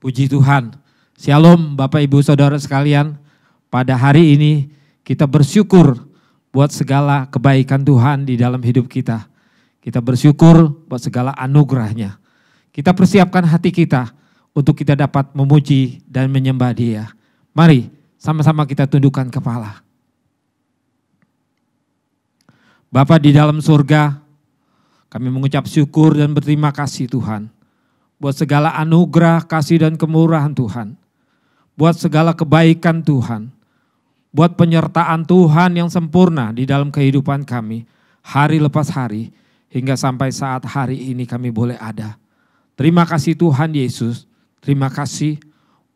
Puji Tuhan. Shalom Bapak Ibu Saudara sekalian. Pada hari ini kita bersyukur buat segala kebaikan Tuhan di dalam hidup kita. Kita bersyukur buat segala anugerahnya. Kita persiapkan hati kita untuk kita dapat memuji dan menyembah Dia. Mari sama-sama kita tundukkan kepala. Bapa di dalam surga, kami mengucap syukur dan berterima kasih Tuhan. Buat segala anugerah, kasih dan kemurahan Tuhan. Buat segala kebaikan Tuhan. Buat penyertaan Tuhan yang sempurna di dalam kehidupan kami. Hari lepas hari, hingga sampai saat hari ini kami boleh ada. Terima kasih Tuhan Yesus. Terima kasih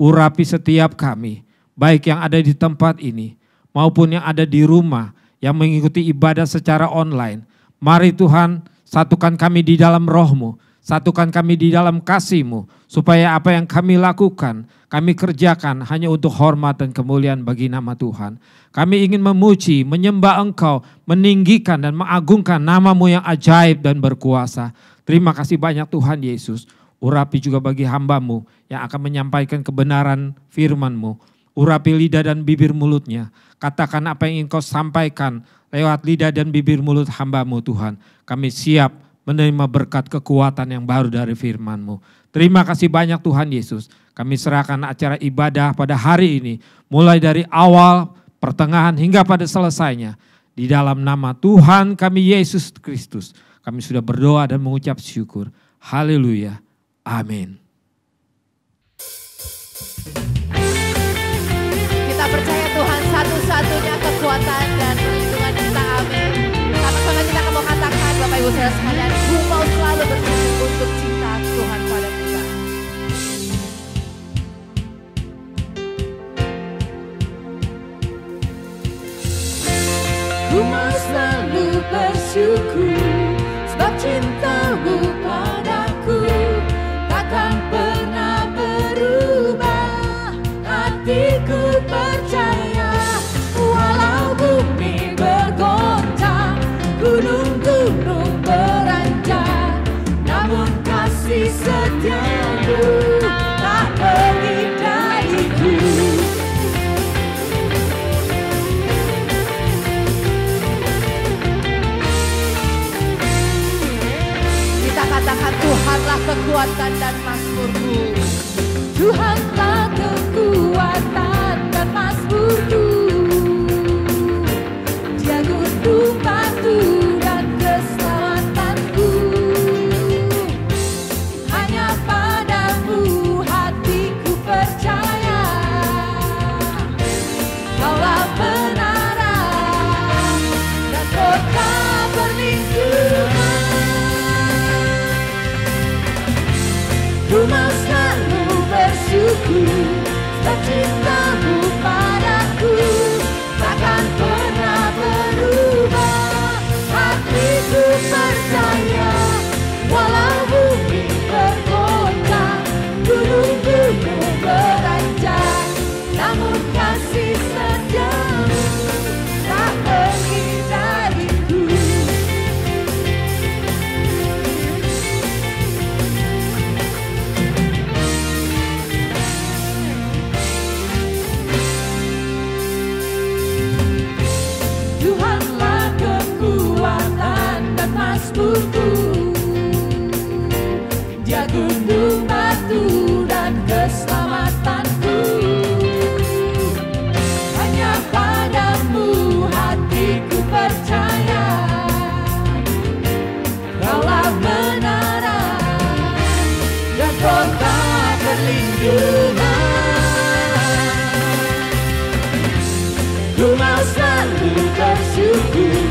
urapi setiap kami. Baik yang ada di tempat ini, maupun yang ada di rumah, yang mengikuti ibadah secara online. Mari Tuhan, satukan kami di dalam roh-Mu. Satukan kami di dalam kasih-Mu, supaya apa yang kami lakukan, kami kerjakan hanya untuk hormat dan kemuliaan bagi nama Tuhan. Kami ingin memuji, menyembah Engkau, meninggikan dan mengagungkan nama-Mu yang ajaib dan berkuasa. Terima kasih banyak Tuhan Yesus. Urapi juga bagi hamba-Mu yang akan menyampaikan kebenaran firman-Mu. Urapi lidah dan bibir mulutnya. Katakan apa yang ingin Kau sampaikan lewat lidah dan bibir mulut hamba-Mu Tuhan. Kami siap menerima berkat kekuatan yang baru dari firman-Mu. Terima kasih banyak Tuhan Yesus. Kami serahkan acara ibadah pada hari ini. Mulai dari awal, pertengahan hingga pada selesainya. Di dalam nama Tuhan kami Yesus Kristus. Kami sudah berdoa dan mengucap syukur. Haleluya. Amin. Kita percaya Tuhan satu-satunya kekuatan dan perlindungan kita. Amin. Sama-sama kita mau katakan Bapak Ibu Saudara sekalian, ku mau selalu bersyukur untuk cinta Tuhan pada kita. Ku mau selalu bersyukur sebab cinta-Mu padaku takkan pernah berubah. Hatiku percaya walau bumi bergoncang, gunung-gunung beranjak, namun kasih setia-Mu tak pergi dariku. Kita katakan Tuhanlah kekuatan dan mazmurku. Tuhanlah kekuatan dan mazmurku. Dia gunung batu dan keselamatanku. Hanya padamu hatiku percaya. Kaulah benaran dan kota perlindungan. Ku mau selalu bersyukur sebab cinta-Mu padaku takkan pernah berubah. Hatiku percaya walau bumi bergoncang, gunung-gunung beranjak, namun kasih setia-Mu tak pergi dariku. Tuhanlah kekuatan dan mazmurku. Dia gunung batu dan keselamatanku. Hanya padamu hatiku percaya. Kaulah benaran dan kota perlindungan. Ku mau selalu bersyukur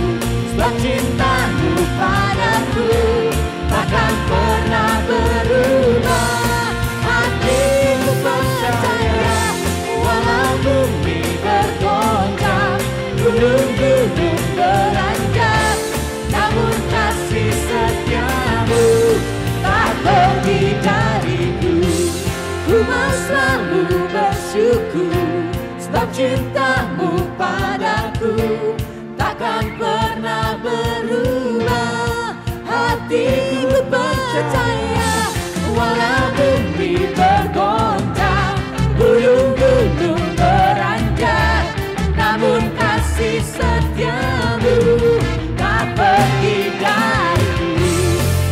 sebab cinta-Mu padaku takkan pernah berubah. Hatiku percaya walau bumi bergoncang, gunung-gunung beranjak, namun kasih setia-Mu tak pergi dariku. Ku mau selalu bersyukur sebab cinta-Mu padaku takkan pernah berubah. Hatiku percaya walau bumi bergoncang, setiamu tak pergi dariku.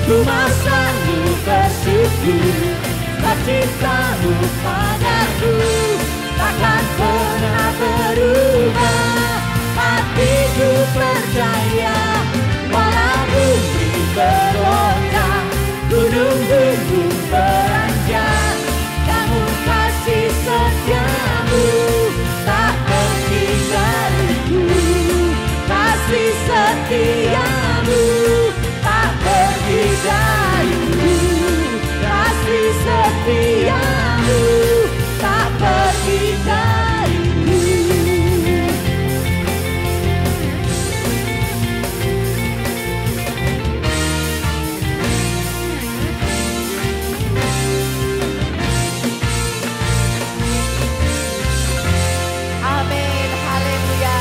Ku mau selalu bersyukur sebab cintamu padaku takkan pernah berubah. Hatiku percaya walau bumi berontak, gunung-gunung beranjak, namun kasih setiamu tak pergi dariku. Kasih setiamu tak pergi dariku. Kasih setiamu tak pergi dariku. Amin, haleluya.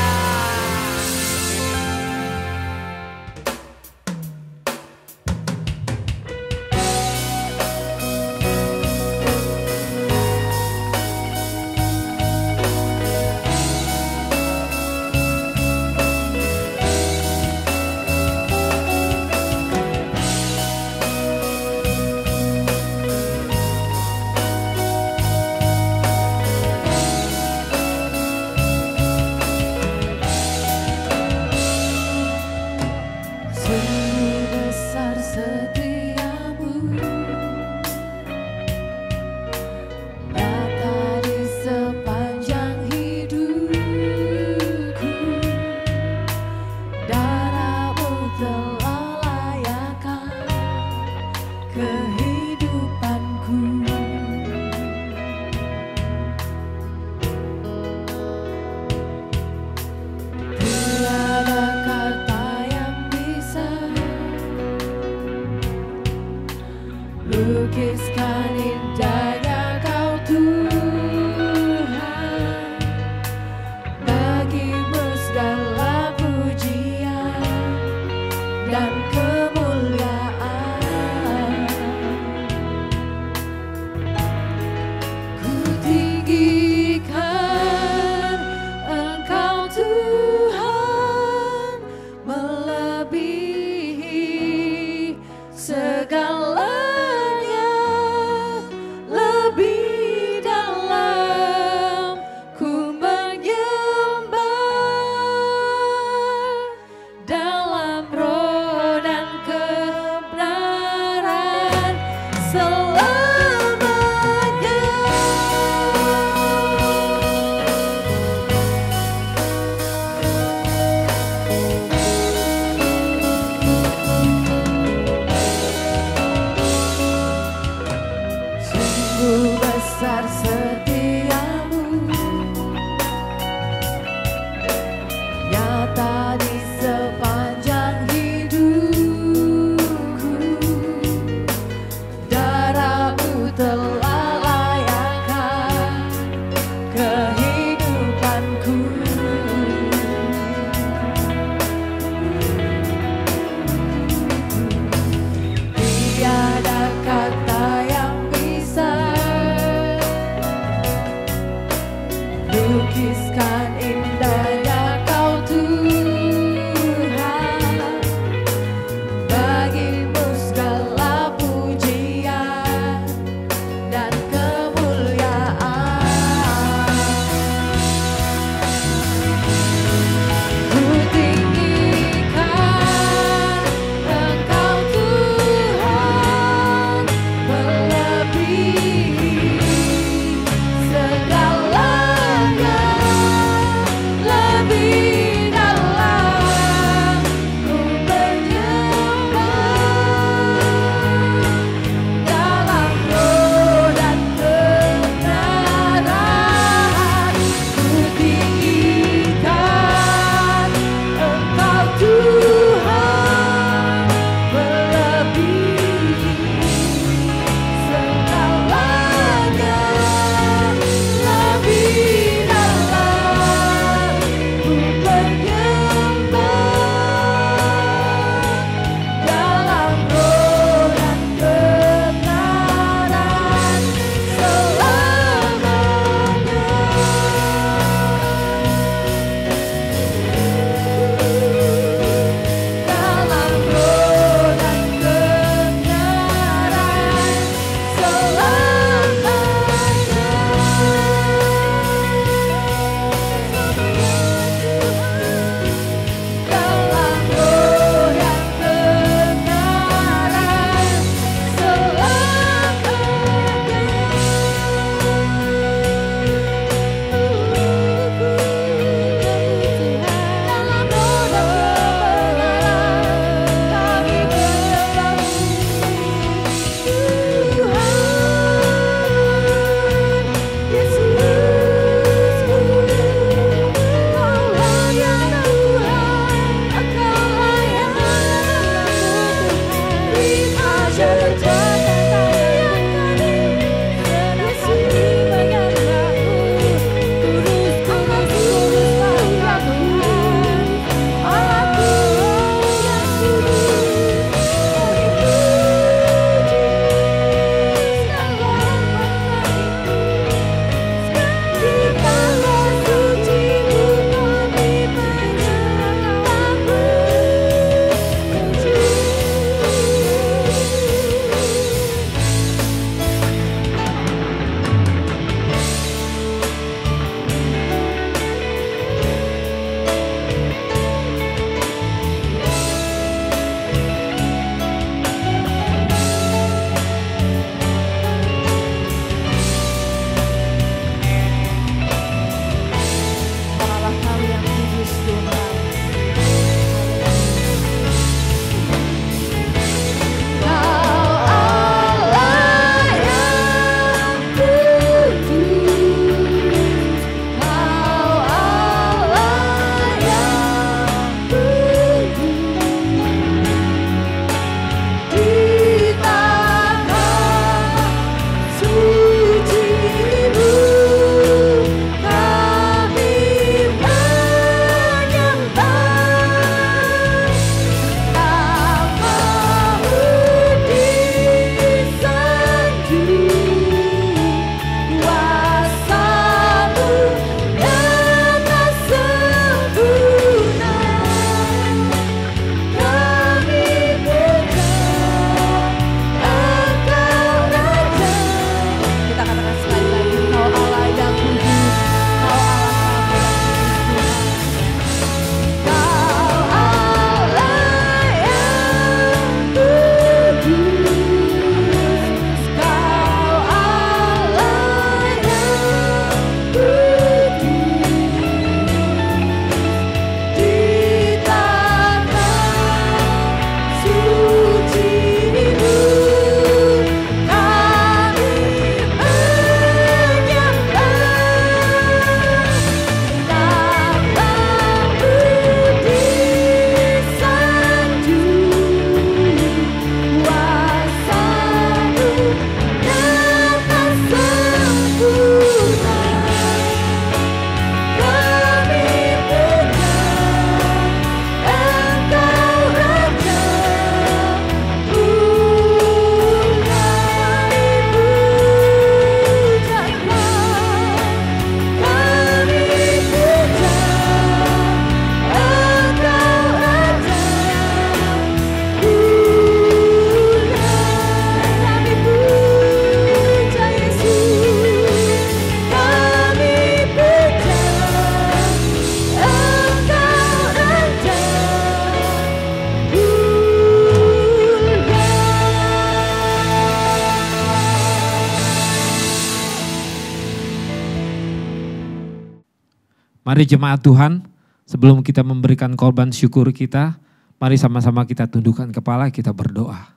Mari jemaat Tuhan, sebelum kita memberikan korban syukur kita, mari sama-sama kita tundukkan kepala, kita berdoa.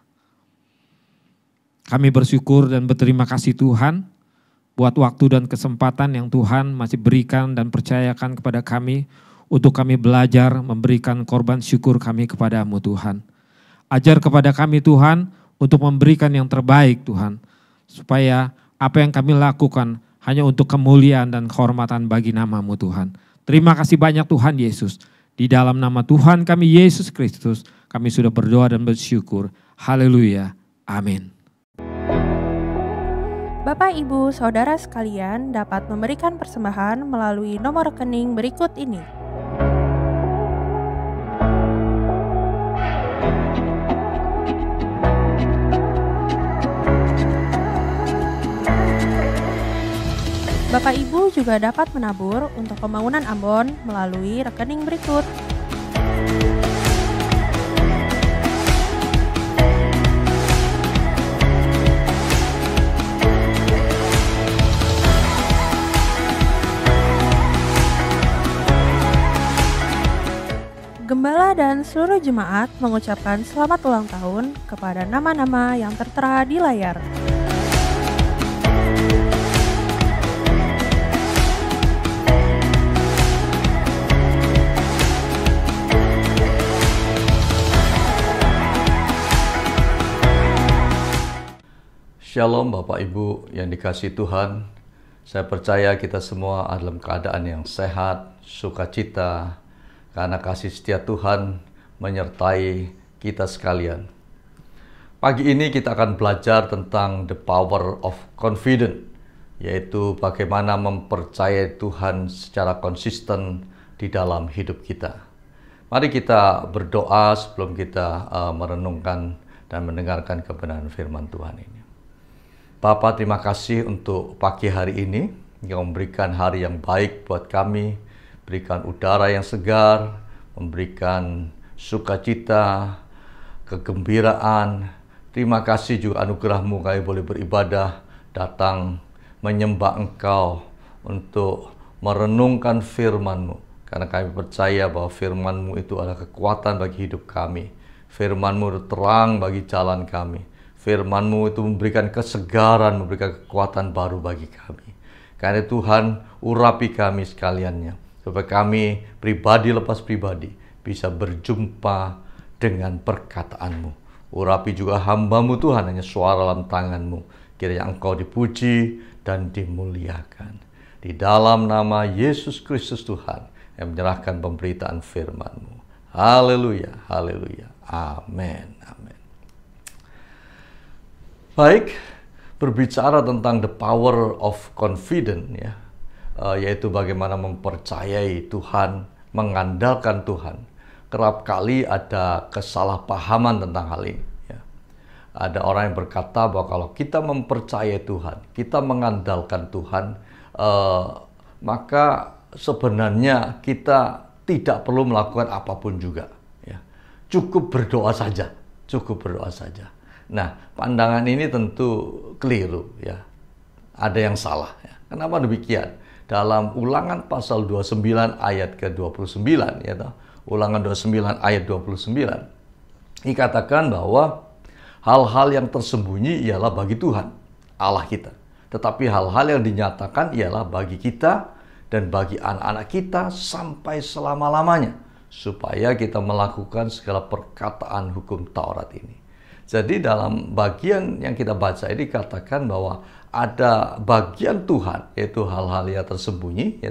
Kami bersyukur dan berterima kasih Tuhan buat waktu dan kesempatan yang Tuhan masih berikan dan percayakan kepada kami untuk kami belajar memberikan korban syukur kami kepadamu Tuhan. Ajar kepada kami Tuhan untuk memberikan yang terbaik Tuhan, supaya apa yang kami lakukan hanya untuk kemuliaan dan kehormatan bagi nama-Mu Tuhan. Terima kasih banyak Tuhan Yesus. Di dalam nama Tuhan kami Yesus Kristus, kami sudah berdoa dan bersyukur. Haleluya. Amin. Bapak, Ibu, Saudara sekalian dapat memberikan persembahan melalui nomor rekening berikut ini. Bapak Ibu juga dapat menabur untuk pembangunan Ambon melalui rekening berikut. Gembala dan seluruh jemaat mengucapkan selamat ulang tahun kepada nama-nama yang tertera di layar. Shalom Bapak Ibu yang dikasihi Tuhan. Saya percaya kita semua dalam keadaan yang sehat, sukacita, karena kasih setia Tuhan menyertai kita sekalian. Pagi ini kita akan belajar tentang the power of confidence, yaitu bagaimana mempercayai Tuhan secara konsisten di dalam hidup kita. Mari kita berdoa sebelum kita merenungkan dan mendengarkan kebenaran firman Tuhan ini. Bapa, terima kasih untuk pagi hari ini yang memberikan hari yang baik buat kami, berikan udara yang segar, memberikan sukacita, kegembiraan. Terima kasih juga anugerah-Mu kami boleh beribadah, datang menyembah Engkau untuk merenungkan firman-Mu. Karena kami percaya bahwa firman-Mu itu adalah kekuatan bagi hidup kami. Firman-Mu itu terang bagi jalan kami. Firman-Mu itu memberikan kesegaran, memberikan kekuatan baru bagi kami. Karena Tuhan, urapi kami sekaliannya, supaya kami pribadi lepas pribadi bisa berjumpa dengan perkataan-Mu. Urapi juga hamba-Mu Tuhan, hanya suara dalam tangan-Mu. Kiranya Engkau dipuji dan dimuliakan. Di dalam nama Yesus Kristus Tuhan, yang menyerahkan pemberitaan firman-Mu. Haleluya, haleluya, amin, amin. Baik, berbicara tentang the power of confidence, ya, yaitu bagaimana mempercayai Tuhan, mengandalkan Tuhan. Kerap kali ada kesalahpahaman tentang hal ini. Ya. Ada orang yang berkata bahwa kalau kita mempercayai Tuhan, kita mengandalkan Tuhan, maka sebenarnya kita tidak perlu melakukan apapun juga. Ya. Cukup berdoa saja, cukup berdoa saja. Nah, pandangan ini tentu keliru, ya. Ada yang salah, ya. Kenapa demikian? Dalam Ulangan pasal 29 ayat ke-29, ya, Ulangan 29 ayat 29, dikatakan bahwa hal-hal yang tersembunyi ialah bagi Tuhan, Allah kita. Tetapi hal-hal yang dinyatakan ialah bagi kita dan bagi anak-anak kita sampai selama-lamanya, supaya kita melakukan segala perkataan hukum Taurat ini. Jadi dalam bagian yang kita baca ini dikatakan bahwa ada bagian Tuhan, yaitu hal-hal yang tersembunyi,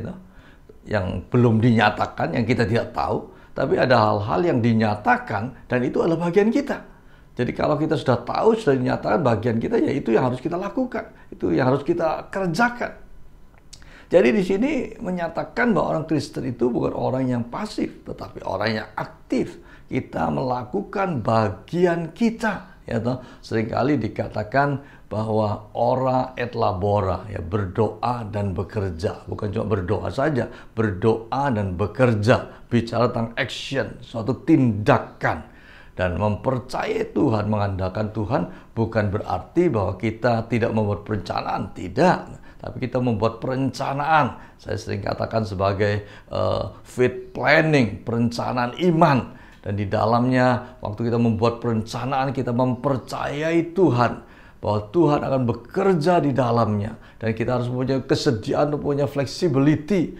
yang belum dinyatakan, yang kita tidak tahu. Tapi ada hal-hal yang dinyatakan dan itu adalah bagian kita. Jadi kalau kita sudah tahu, sudah dinyatakan bagian kita, ya itu yang harus kita lakukan. Itu yang harus kita kerjakan. Jadi di sini menyatakan bahwa orang Kristen itu bukan orang yang pasif, tetapi orang yang aktif. Kita melakukan bagian kita, ya toh. Seringkali dikatakan bahwa ora et labora, ya, berdoa dan bekerja. Bukan cuma berdoa saja, berdoa dan bekerja. Bicara tentang action, suatu tindakan. Dan mempercayai Tuhan, mengandalkan Tuhan bukan berarti bahwa kita tidak membuat perencanaan, tidak. Tapi kita membuat perencanaan. Saya sering katakan sebagai faith planning, perencanaan iman. Dan di dalamnya waktu kita membuat perencanaan, kita mempercayai Tuhan bahwa Tuhan akan bekerja di dalamnya. Dan kita harus punya kesediaan, punya flexibility,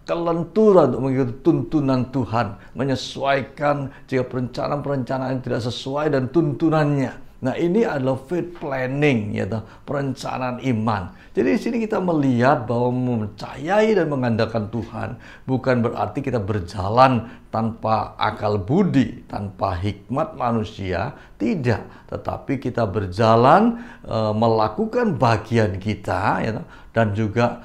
kelenturan untuk mengikuti tuntunan Tuhan, menyesuaikan jika perencanaan-perencanaan tidak sesuai dan tuntunannya. Nah, ini adalah faith planning, yaitu perencanaan iman. Jadi di sini kita melihat bahwa mempercayai dan mengandalkan Tuhan bukan berarti kita berjalan tanpa akal budi, tanpa hikmat manusia, tidak. Tetapi kita berjalan melakukan bagian kita, ya, dan juga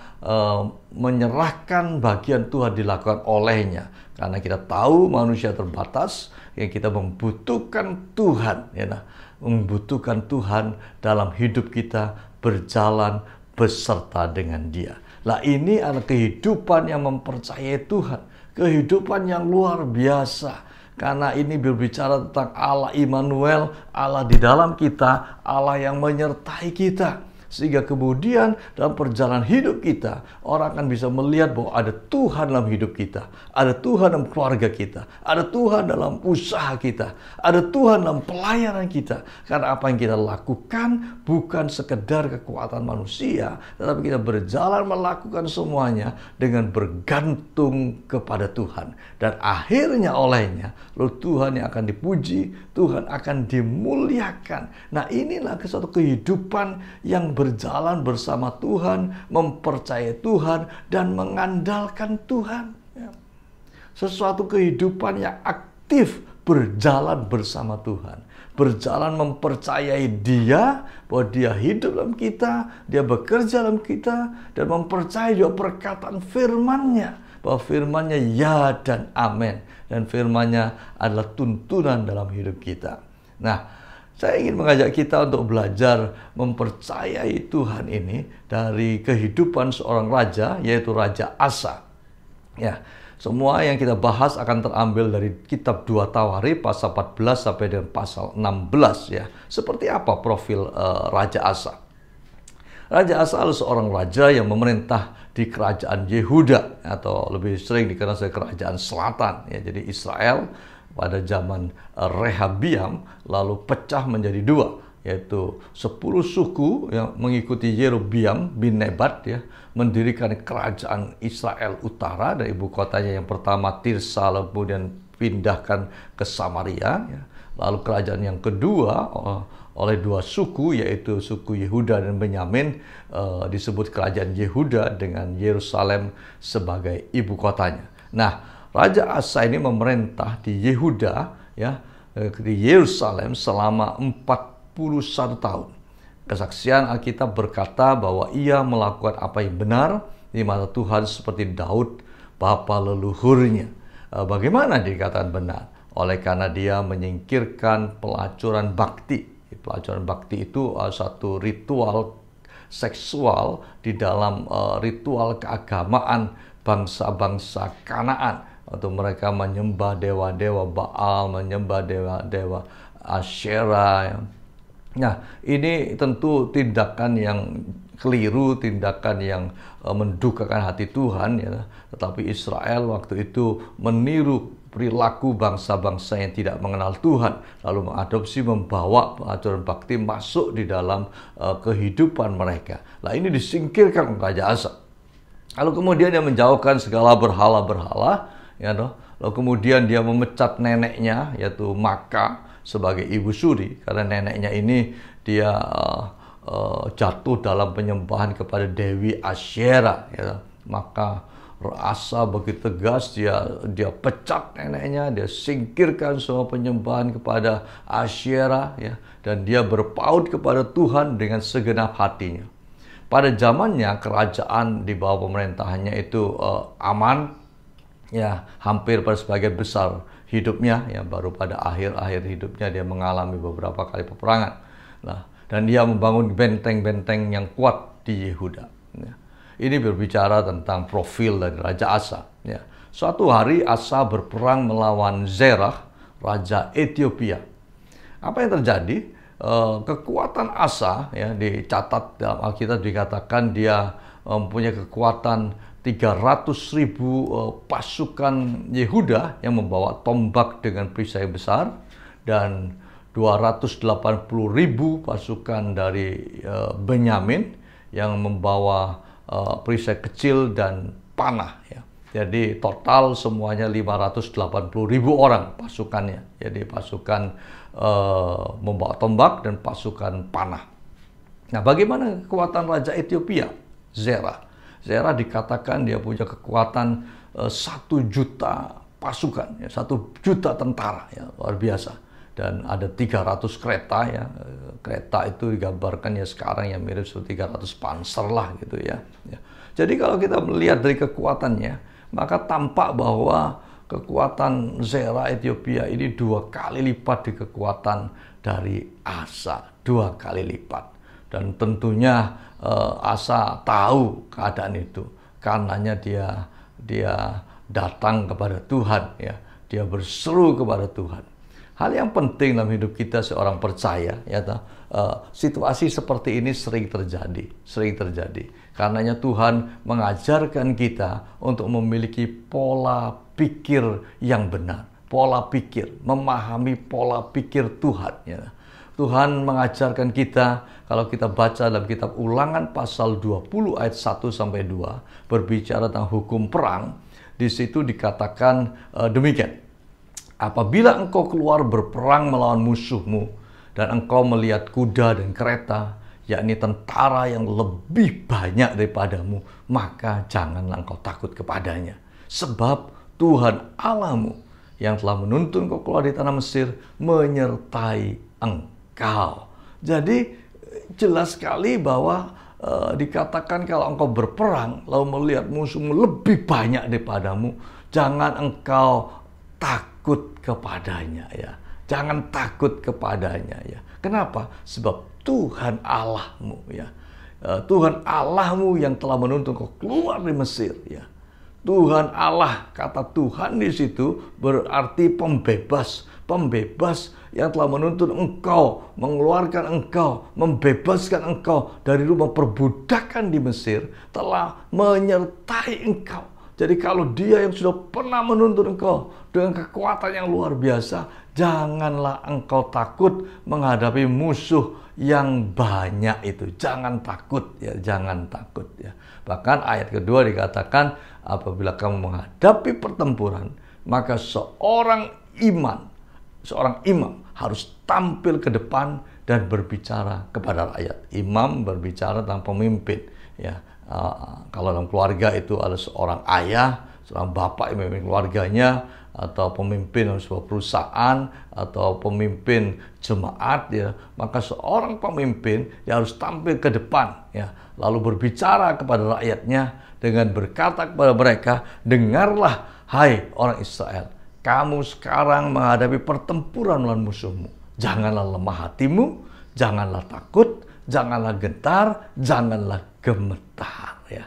menyerahkan bagian Tuhan dilakukan olehnya. Karena kita tahu manusia terbatas, yang kita membutuhkan Tuhan, ya, membutuhkan Tuhan dalam hidup kita, berjalan beserta dengan Dia. Lah, ini adalah kehidupan yang mempercayai Tuhan, kehidupan yang luar biasa. Karena ini berbicara tentang Allah Immanuel, Allah di dalam kita, Allah yang menyertai kita. Sehingga kemudian dalam perjalanan hidup kita, orang akan bisa melihat bahwa ada Tuhan dalam hidup kita, ada Tuhan dalam keluarga kita, ada Tuhan dalam usaha kita, ada Tuhan dalam pelayanan kita. Karena apa yang kita lakukan bukan sekedar kekuatan manusia, tetapi kita berjalan melakukan semuanya dengan bergantung kepada Tuhan. Dan akhirnya olehnya, lalu Tuhan yang akan dipuji, Tuhan akan dimuliakan. Nah, inilah suatu kehidupan yang berjalan bersama Tuhan, mempercayai Tuhan, dan mengandalkan Tuhan. Sesuatu kehidupan yang aktif berjalan bersama Tuhan. Berjalan mempercayai Dia, bahwa Dia hidup dalam kita, Dia bekerja dalam kita, dan mempercayai juga perkataan firman-Nya, bahwa firman-Nya ya dan amin. Dan firman-Nya adalah tuntunan dalam hidup kita. Nah, saya ingin mengajak kita untuk belajar mempercayai Tuhan ini dari kehidupan seorang raja, yaitu Raja Asa. Ya, semua yang kita bahas akan terambil dari kitab 2 Tawarikh pasal 14 sampai dengan pasal 16 ya. Seperti apa profil Raja Asa? Raja Asa adalah seorang raja yang memerintah di kerajaan Yehuda, atau lebih sering dikenal sebagai kerajaan selatan ya. Jadi Israel pada zaman Rehabiam lalu pecah menjadi dua, yaitu 10 suku yang mengikuti Yerobiam bin Nebat ya, mendirikan kerajaan Israel utara, dan ibu kotanya yang pertama Tirsa, kemudian pindahkan ke Samaria ya. Lalu kerajaan yang kedua oleh 2 suku, yaitu suku Yehuda dan Benyamin, disebut kerajaan Yehuda dengan Yerusalem sebagai ibu kotanya. Nah, Raja Asa ini memerintah di Yehuda ya, di Yerusalem selama 41 tahun. Kesaksian Alkitab berkata bahwa ia melakukan apa yang benar di mata Tuhan seperti Daud bapa leluhurnya. Bagaimana dikatakan benar? Oleh karena dia menyingkirkan pelacuran bakti. Pelacuran bakti itu satu ritual seksual di dalam ritual keagamaan bangsa-bangsa Kanaan. Atau mereka menyembah dewa-dewa Baal, menyembah dewa-dewa Asyera. Nah, ini tentu tindakan yang keliru, tindakan yang mendukakan hati Tuhan ya. Tetapi Israel waktu itu meniru perilaku bangsa-bangsa yang tidak mengenal Tuhan, lalu mengadopsi, membawa pelacuran bakti masuk di dalam kehidupan mereka. Nah, ini disingkirkan oleh Raja Asa. Lalu kemudian dia menjauhkan segala berhala-berhala. Ya, lalu kemudian dia memecat neneknya, yaitu Maka, sebagai ibu suri, karena neneknya ini dia jatuh dalam penyembahan kepada Dewi Asyera. Ya. Maka Asa begitu tegas, dia pecat neneknya, dia singkirkan semua penyembahan kepada Asyera, ya, dan dia berpaut kepada Tuhan dengan segenap hatinya. Pada zamannya kerajaan di bawah pemerintahannya itu aman. Ya, hampir pada sebagian besar hidupnya ya, baru pada akhir-akhir hidupnya dia mengalami beberapa kali peperangan. Nah, dan dia membangun benteng-benteng yang kuat di Yehuda. Ya. Ini berbicara tentang profil dari Raja Asa. Ya. Suatu hari Asa berperang melawan Zerah, Raja Ethiopia. Apa yang terjadi? Kekuatan Asa, ya, dicatat dalam Alkitab, dikatakan dia mempunyai kekuatan 300.000 pasukan Yehuda yang membawa tombak dengan perisai besar, dan 280.000 pasukan dari Benyamin yang membawa perisai kecil dan panah, ya. Jadi total semuanya 580.000 orang pasukannya. Jadi pasukan membawa tombak dan pasukan panah. Nah, bagaimana kekuatan Raja Ethiopia? Zerah dikatakan dia punya kekuatan 1 juta pasukan, ya, 1 juta tentara, ya, luar biasa. Dan ada 300 kereta, ya. Kereta itu digambarkan ya sekarang yang mirip seperti 300 panser lah gitu, ya. Jadi kalau kita melihat dari kekuatannya, maka tampak bahwa kekuatan Zerah Ethiopia ini 2 kali lipat di kekuatan dari Asa, 2 kali lipat. Dan tentunya Asa tahu keadaan itu, karenanya dia datang kepada Tuhan, ya. Dia berseru kepada Tuhan. Hal yang penting dalam hidup kita seorang percaya, ya, situasi seperti ini sering terjadi. Karenanya Tuhan mengajarkan kita untuk memiliki pola pikir yang benar, pola pikir, memahami pola pikir Tuhan, ya. Tuhan mengajarkan kita, kalau kita baca dalam kitab Ulangan pasal 20 ayat 1-2 berbicara tentang hukum perang. Di situ dikatakan demikian. Apabila engkau keluar berperang melawan musuhmu dan engkau melihat kuda dan kereta, yakni tentara yang lebih banyak daripadamu, maka janganlah engkau takut kepadanya. Sebab Tuhan Allahmu yang telah menuntun engkau keluar di tanah Mesir menyertai engkau. Jadi jelas sekali bahwa dikatakan kalau engkau berperang lalu melihat musuhmu lebih banyak daripadamu, jangan engkau takut kepadanya, ya. Jangan takut kepadanya, ya. Kenapa? Sebab Tuhan Allahmu, ya. Tuhan Allahmu yang telah menuntun engkau keluar dari Mesir, ya. Tuhan Allah, kata Tuhan di situ berarti pembebas yang telah menuntun engkau, mengeluarkan engkau, membebaskan engkau dari rumah perbudakan di Mesir, telah menyertai engkau. Jadi kalau dia yang sudah pernah menuntun engkau dengan kekuatan yang luar biasa, janganlah engkau takut menghadapi musuh yang banyak itu. Jangan takut, ya, jangan takut, ya. Bahkan ayat kedua dikatakan, apabila kamu menghadapi pertempuran, maka seorang imam harus tampil ke depan dan berbicara kepada rakyat. Imam berbicara tentang pemimpin, ya. Kalau dalam keluarga itu ada seorang ayah, seorang bapak yang memimpin keluarganya, atau pemimpin dalam sebuah perusahaan, atau pemimpin jemaat, ya, maka seorang pemimpin dia harus tampil ke depan, ya, lalu berbicara kepada rakyatnya dengan berkata kepada mereka, dengarlah hai orang Israel, kamu sekarang menghadapi pertempuran melawan musuhmu. Janganlah lemah hatimu, janganlah takut, janganlah gentar, janganlah gemetar, ya.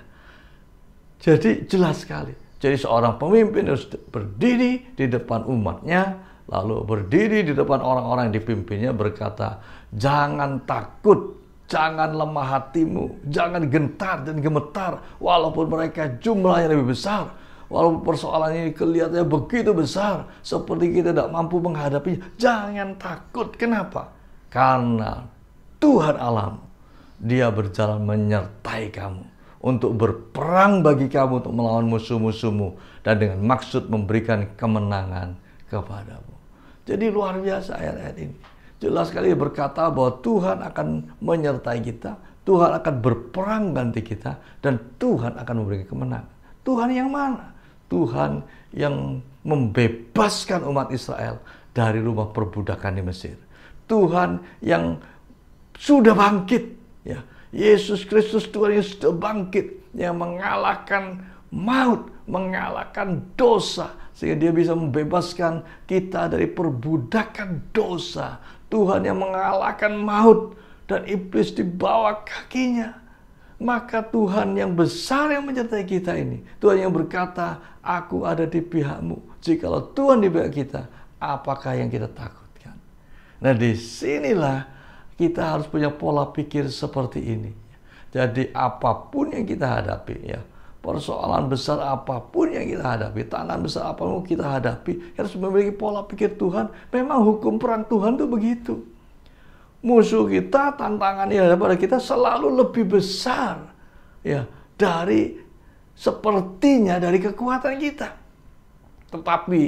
Jadi jelas sekali. Jadi seorang pemimpin harus berdiri di depan umatnya, lalu berdiri di depan orang-orang yang dipimpinnya berkata, jangan takut, jangan lemah hatimu, jangan gentar dan gemetar, walaupun mereka jumlahnya lebih besar, walaupun persoalan ini kelihatannya begitu besar, seperti kita tidak mampu menghadapinya, jangan takut. Kenapa? Karena Tuhan Allahmu, Dia berjalan menyertai kamu untuk berperang bagi kamu, untuk melawan musuh-musuhmu, dan dengan maksud memberikan kemenangan kepadamu. Jadi luar biasa ayat-ayat ini. Jelas sekali berkata bahwa Tuhan akan menyertai kita, Tuhan akan berperang ganti kita, dan Tuhan akan memberikan kemenangan. Tuhan yang mana? Tuhan yang membebaskan umat Israel dari rumah perbudakan di Mesir. Tuhan yang sudah bangkit, ya. Yesus Kristus Tuhan yang sudah bangkit, yang mengalahkan maut, mengalahkan dosa, sehingga Dia bisa membebaskan kita dari perbudakan dosa. Tuhan yang mengalahkan maut dan iblis di bawah kakinya. Maka Tuhan yang besar yang menyertai kita ini, Tuhan yang berkata, aku ada di pihakmu. Jikalau Tuhan di pihak kita, apakah yang kita takutkan? Nah, disinilah kita harus punya pola pikir seperti ini. Jadi apapun yang kita hadapi, ya, persoalan besar apapun yang kita hadapi, tantangan besar apapun kita hadapi, harus memiliki pola pikir Tuhan. Memang hukum perang Tuhan itu begitu. Musuh kita, tantangan yang ada pada kita selalu lebih besar, ya, dari sepertinya dari kekuatan kita. Tetapi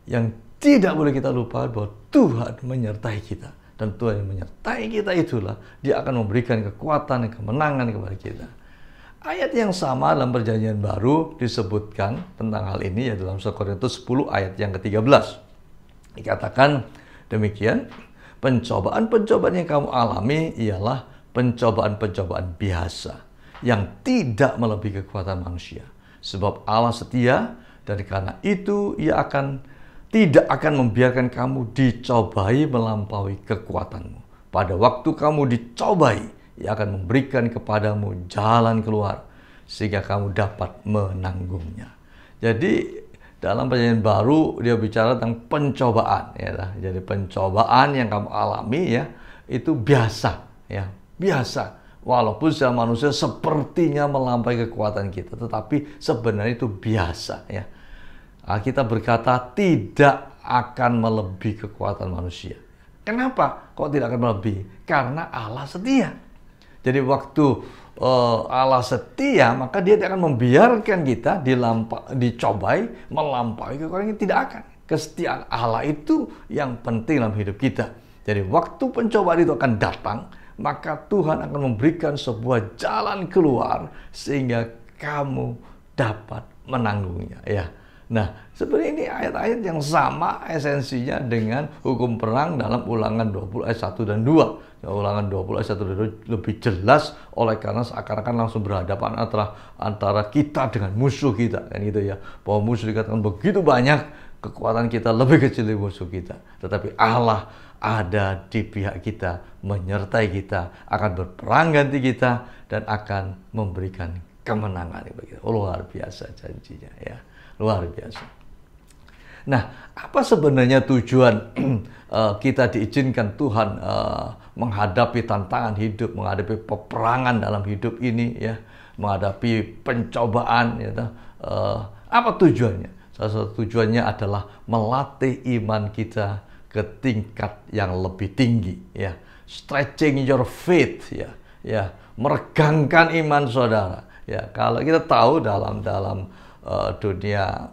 yang tidak boleh kita lupa bahwa Tuhan menyertai kita. Dan Tuhan yang menyertai kita itulah Dia akan memberikan kekuatan dan kemenangan kepada kita. Ayat yang sama dalam Perjanjian Baru disebutkan tentang hal ini, ya, dalam 1 Korintus 10 ayat yang ke-13. Dikatakan demikian, pencobaan-pencobaan yang kamu alami ialah pencobaan-pencobaan biasa yang tidak melebihi kekuatan manusia. Sebab Allah setia, dan karena itu Ia tidak akan membiarkan kamu dicobai melampaui kekuatanmu. Pada waktu kamu dicobai, Ia akan memberikan kepadamu jalan keluar sehingga kamu dapat menanggungnya. Jadi dalam Perjanjian Baru dia bicara tentang pencobaan, ya. Jadi pencobaan yang kamu alami, ya, itu biasa, ya, biasa. Walaupun secara manusia sepertinya melampaui kekuatan kita, tetapi sebenarnya itu biasa, ya. Kita berkata tidak akan melebihi kekuatan manusia. Kenapa? Kok tidak akan melebihi? Karena Allah setia. Jadi waktu Allah setia, maka Dia tidak akan membiarkan kita dicobai melampaui kekuatan kita. Tidak akan. Kesetiaan Allah itu yang penting dalam hidup kita. Jadi waktu pencobaan itu akan datang, maka Tuhan akan memberikan sebuah jalan keluar sehingga kamu dapat menanggungnya, ya. Nah, sebenarnya ini ayat-ayat yang sama esensinya dengan hukum perang dalam Ulangan 20 ayat 1 dan 2. Ya, Ulangan 20 ayat 1 dan 2 lebih jelas oleh karena seakan-akan langsung berhadapan antara kita dengan musuh kita, kan gitu, ya. Bahwa musuh dikatakan begitu banyak, kekuatan kita lebih kecil dari musuh kita. Tetapi Allah ada di pihak kita, menyertai kita, akan berperang ganti kita, dan akan memberikan kemenangan bagi kita. Luar biasa janjinya, ya. Luar biasa. Nah, apa sebenarnya tujuan kita diizinkan Tuhan menghadapi tantangan hidup, menghadapi peperangan dalam hidup ini, ya, menghadapi pencobaan, ya, apa tujuannya? Salah satu tujuannya adalah melatih iman kita ke tingkat yang lebih tinggi, ya. Stretching your faith, ya, ya, meregangkan iman saudara, ya. Kalau kita tahu dalam dunia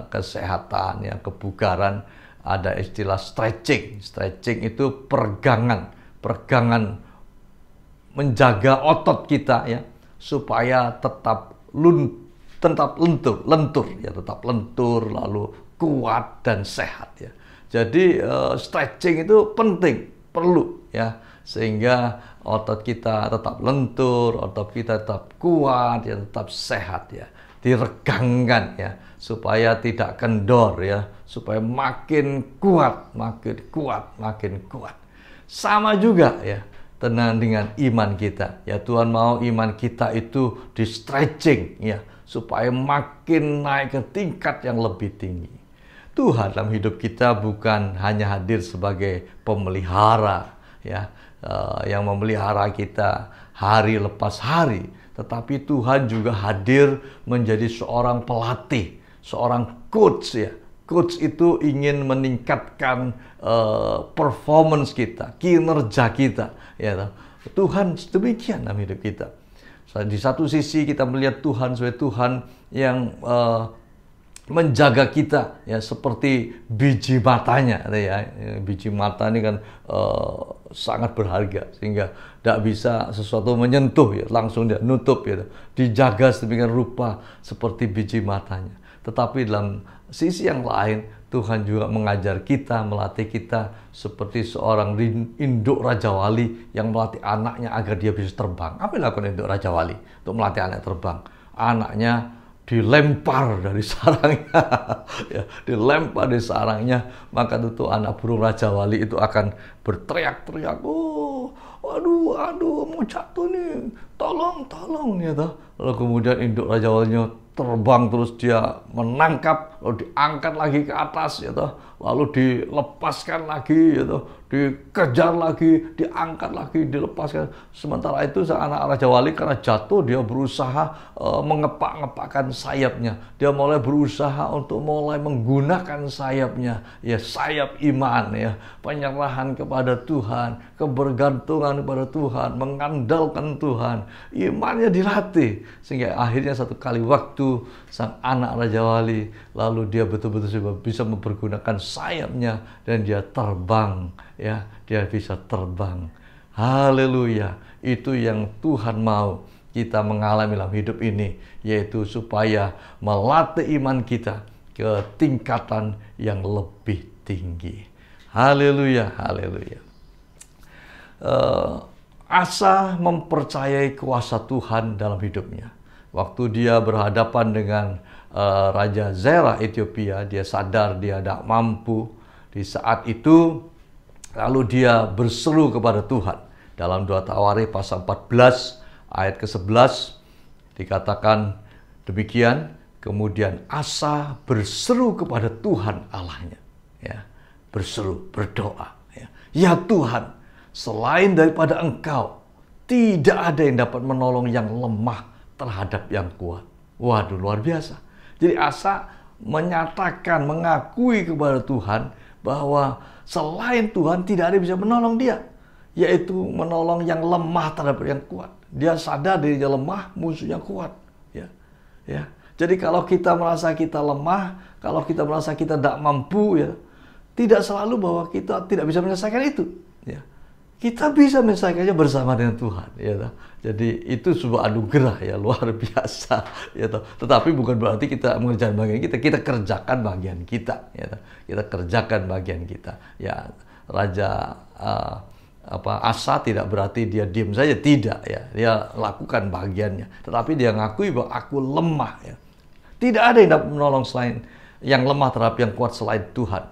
kesehatan, ya, kebugaran, ada istilah stretching. Stretching itu peregangan menjaga otot kita, ya, supaya tetap lentur, ya, tetap lentur, lalu kuat dan sehat, ya. Jadi stretching itu penting, perlu, ya, sehingga otot kita tetap lentur, otot kita tetap kuat, ya, tetap sehat, ya. Diregangkan, ya, supaya tidak kendor, ya, supaya makin kuat. Sama juga, ya, dengan iman kita, ya. Tuhan mau iman kita itu di stretching, ya, supaya makin naik ke tingkat yang lebih tinggi. Tuhan dalam hidup kita bukan hanya hadir sebagai pemelihara, ya, yang memelihara kita hari lepas hari, tetapi Tuhan juga hadir menjadi seorang pelatih, seorang coach, ya. Coach itu ingin meningkatkan performance kita, kinerja kita, ya. Tuhan demikian dalam hidup kita. Di satu sisi kita melihat Tuhan sebagai Tuhan yang menjaga kita, ya, seperti biji matanya, ya. Biji mata ini kan sangat berharga, sehingga tidak bisa sesuatu menyentuh, ya, langsung dia nutup, ya. Dijaga sedemikian rupa seperti biji matanya. Tetapi dalam sisi yang lain, Tuhan juga mengajar kita, melatih kita seperti seorang induk Raja Wali yang melatih anaknya agar dia bisa terbang. Apa yang dilakukan induk Raja Wali untuk melatih anaknya terbang? Anaknya dilempar dari sarangnya, ya, dilempar dari sarangnya, maka tentu anak burung Raja Wali itu akan berteriak-teriak, oh, aduh, mau jatuh nih, tolong, ya. Lalu kemudian induk Raja Walinya terbang terus, dia menangkap lalu diangkat lagi ke atas, ya toh, lalu dilepaskan lagi, ya toh, dikejar lagi, diangkat lagi, dilepaskan. Sementara itu anak Raja Wali karena jatuh, dia berusaha mengepak-ngepakkan sayapnya. Dia mulai berusaha untuk mulai menggunakan sayapnya, ya, sayap iman, ya, penyerahan kepada Tuhan, kebergantungan kepada Tuhan, mengandalkan Tuhan. Imannya dilatih sehingga akhirnya satu kali waktu sang anak Raja Wali, lalu dia betul-betul bisa mempergunakan sayapnya dan dia terbang, ya, dia bisa terbang. Haleluya. Itu yang Tuhan mau kita mengalami dalam hidup ini, yaitu supaya melatih iman kita ke tingkatan yang lebih tinggi. Haleluya, haleluya. Asa mempercayai kuasa Tuhan dalam hidupnya. Waktu dia berhadapan dengan Raja Zerah Ethiopia, dia sadar dia tidak mampu. Di saat itu, lalu dia berseru kepada Tuhan. Dalam 2 Tawarikh pasal 14 ayat ke-11 dikatakan demikian, kemudian Asa berseru kepada Tuhan Allahnya, ya, berseru, berdoa, ya Tuhan, selain daripada Engkau tidak ada yang dapat menolong yang lemah terhadap yang kuat. Waduh, luar biasa. Jadi Asa menyatakan, mengakui kepada Tuhan bahwa selain Tuhan tidak ada yang bisa menolong dia, yaitu menolong yang lemah terhadap yang kuat. Dia sadar dirinya lemah, musuhnya kuat. Ya. Jadi kalau kita merasa kita lemah, kalau kita merasa kita tidak mampu, ya, tidak selalu bahwa kita tidak bisa menyelesaikan itu. Ya. Kita bisa menyelesaikannya bersama dengan Tuhan. Ya. Jadi itu sebuah anugerah, ya, luar biasa. Ya. Tetapi bukan berarti kita mengerjakan bagian kita. Kita kerjakan bagian kita. Ya. Kita kerjakan bagian kita. Ya, Raja Asa tidak berarti dia diam saja, tidak, ya. Dia lakukan bagiannya. Tetapi dia ngakui bahwa aku lemah, ya. Tidak ada yang dapat menolong selain yang lemah terhadap yang kuat selain Tuhan.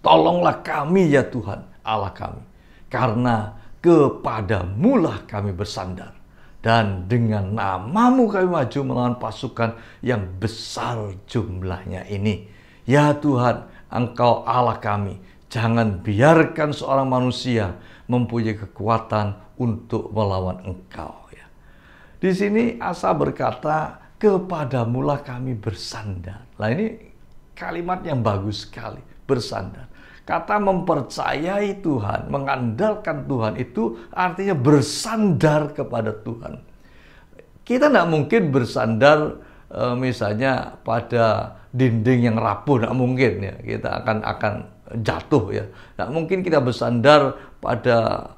Tolonglah kami, ya Tuhan, Allah kami. Karena kepadamulah kami bersandar. Dan dengan namamu kami maju melawan pasukan yang besar jumlahnya ini. Ya Tuhan, Engkau Allah kami. Jangan biarkan seorang manusia mempunyai kekuatan untuk melawan Engkau. Ya. Di sini Asa berkata, kepadamulah kami bersandar. Nah, ini kalimat yang bagus sekali, bersandar. Kata mempercayai Tuhan, mengandalkan Tuhan itu artinya bersandar kepada Tuhan. Kita tidak mungkin bersandar misalnya pada dinding yang rapuh, tidak mungkin, ya. Kita akan jatuh, ya. Tidak mungkin kita bersandar pada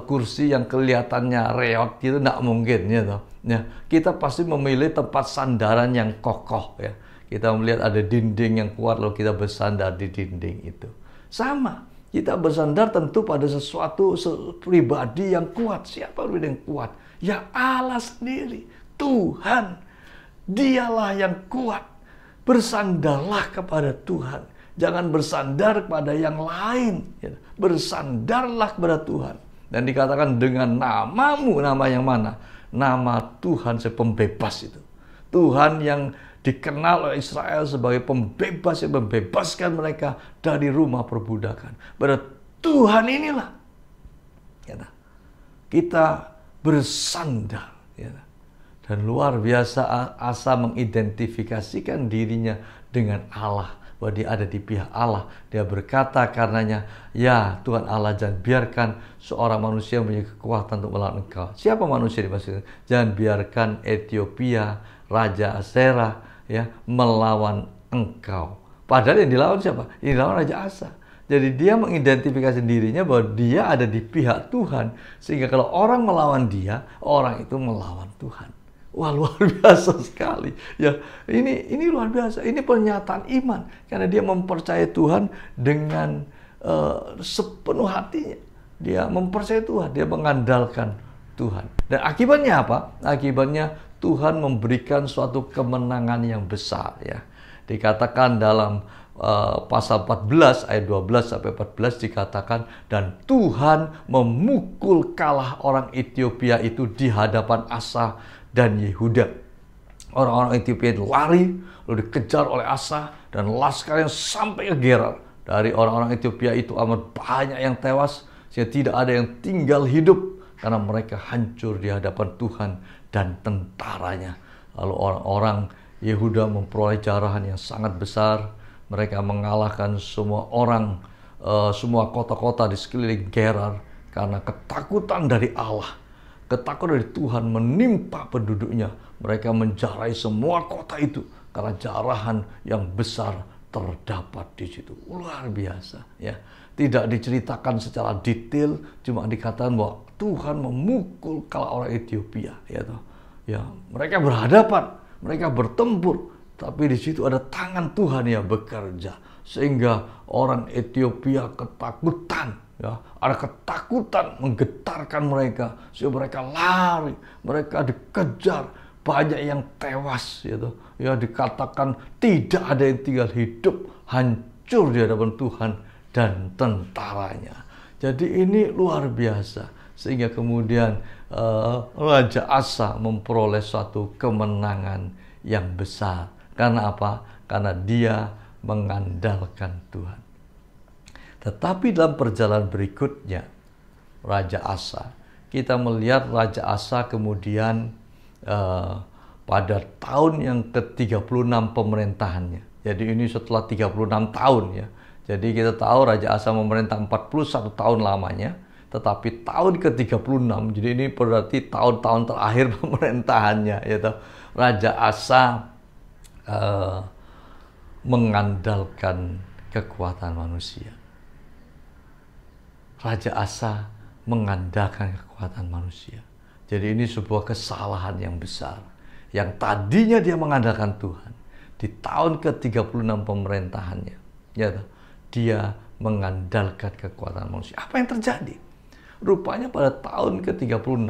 kursi yang kelihatannya reot, gitu, tidak mungkin, ya. Kita pasti memilih tempat sandaran yang kokoh, ya. Kita melihat ada dinding yang kuat, lalu kita bersandar di dinding itu. Sama, kita bersandar tentu pada sesuatu pribadi yang kuat. Siapa pribadi yang kuat? Ya Allah sendiri, Tuhan. Dialah yang kuat. Bersandarlah kepada Tuhan. Jangan bersandar kepada yang lain. Bersandarlah kepada Tuhan. Dan dikatakan dengan namamu, nama yang mana? Nama Tuhan pembebas itu. Tuhan yang dikenal oleh Israel sebagai pembebas yang membebaskan mereka dari rumah perbudakan. Pada Tuhan inilah kita bersandar. Dan luar biasa Asa mengidentifikasikan dirinya dengan Allah. Bahwa dia ada di pihak Allah. Dia berkata karenanya, ya Tuhan Allah, jangan biarkan seorang manusia mempunyai kekuatan untuk melawan Engkau. Siapa manusia dimaksudkan? Jangan biarkan Ethiopia, Raja Zerah, ya, melawan Engkau. Padahal yang dilawan siapa? Yang dilawan Raja Asa. Jadi dia mengidentifikasi dirinya bahwa dia ada di pihak Tuhan. Sehingga kalau orang melawan dia, orang itu melawan Tuhan. Wah, luar biasa sekali. Ya, ini luar biasa. Ini pernyataan iman. Karena dia mempercayai Tuhan dengan sepenuh hatinya. Dia mempercayai Tuhan. Dia mengandalkan Tuhan. Dan akibatnya apa? Akibatnya Tuhan memberikan suatu kemenangan yang besar, ya. Dikatakan dalam pasal 14 ayat 12 sampai 14 dikatakan, dan Tuhan memukul kalah orang Ethiopia itu di hadapan Asa dan Yehuda. Orang-orang Ethiopia itu lari, lalu dikejar oleh Asa, dan laskarnya sampai ke Gerar. Dari orang-orang Ethiopia itu amat banyak yang tewas, sehingga tidak ada yang tinggal hidup, karena mereka hancur di hadapan Tuhan dan tentaranya. Lalu orang-orang Yehuda memperoleh jarahan yang sangat besar. Mereka mengalahkan semua orang, semua kota-kota di sekeliling Gerar, karena ketakutan dari Allah, ketakutan dari Tuhan menimpa penduduknya. Mereka menjarai semua kota itu karena jarahan yang besar terdapat di situ. Luar biasa, ya. Tidak diceritakan secara detail, cuma dikatakan bahwa Tuhan memukul kala orang Ethiopia, ya toh. Ya, mereka berhadapan, mereka bertempur, tapi di situ ada tangan Tuhan yang bekerja sehingga orang Ethiopia ketakutan, ya. Ada ketakutan menggetarkan mereka sehingga mereka lari, mereka dikejar. Banyak yang tewas, gitu. Ya, dikatakan tidak ada yang tinggal hidup, hancur di hadapan Tuhan dan tentaranya. Jadi ini luar biasa, sehingga kemudian Raja Asa memperoleh suatu kemenangan yang besar. Karena apa? Karena dia mengandalkan Tuhan. Tetapi dalam perjalanan berikutnya, Raja Asa, kita melihat Raja Asa kemudian pada tahun yang ke-36 pemerintahannya. Jadi ini setelah 36 tahun, ya. Jadi kita tahu Raja Asa memerintah 41 tahun lamanya, tetapi tahun ke-36, jadi ini berarti tahun-tahun terakhir pemerintahannya, yaitu Raja Asa mengandalkan kekuatan manusia. Raja Asa mengandalkan kekuatan manusia. Jadi ini sebuah kesalahan yang besar. Yang tadinya dia mengandalkan Tuhan. Di tahun ke-36 pemerintahannya, ya, dia mengandalkan kekuatan manusia. Apa yang terjadi? Rupanya pada tahun ke-36,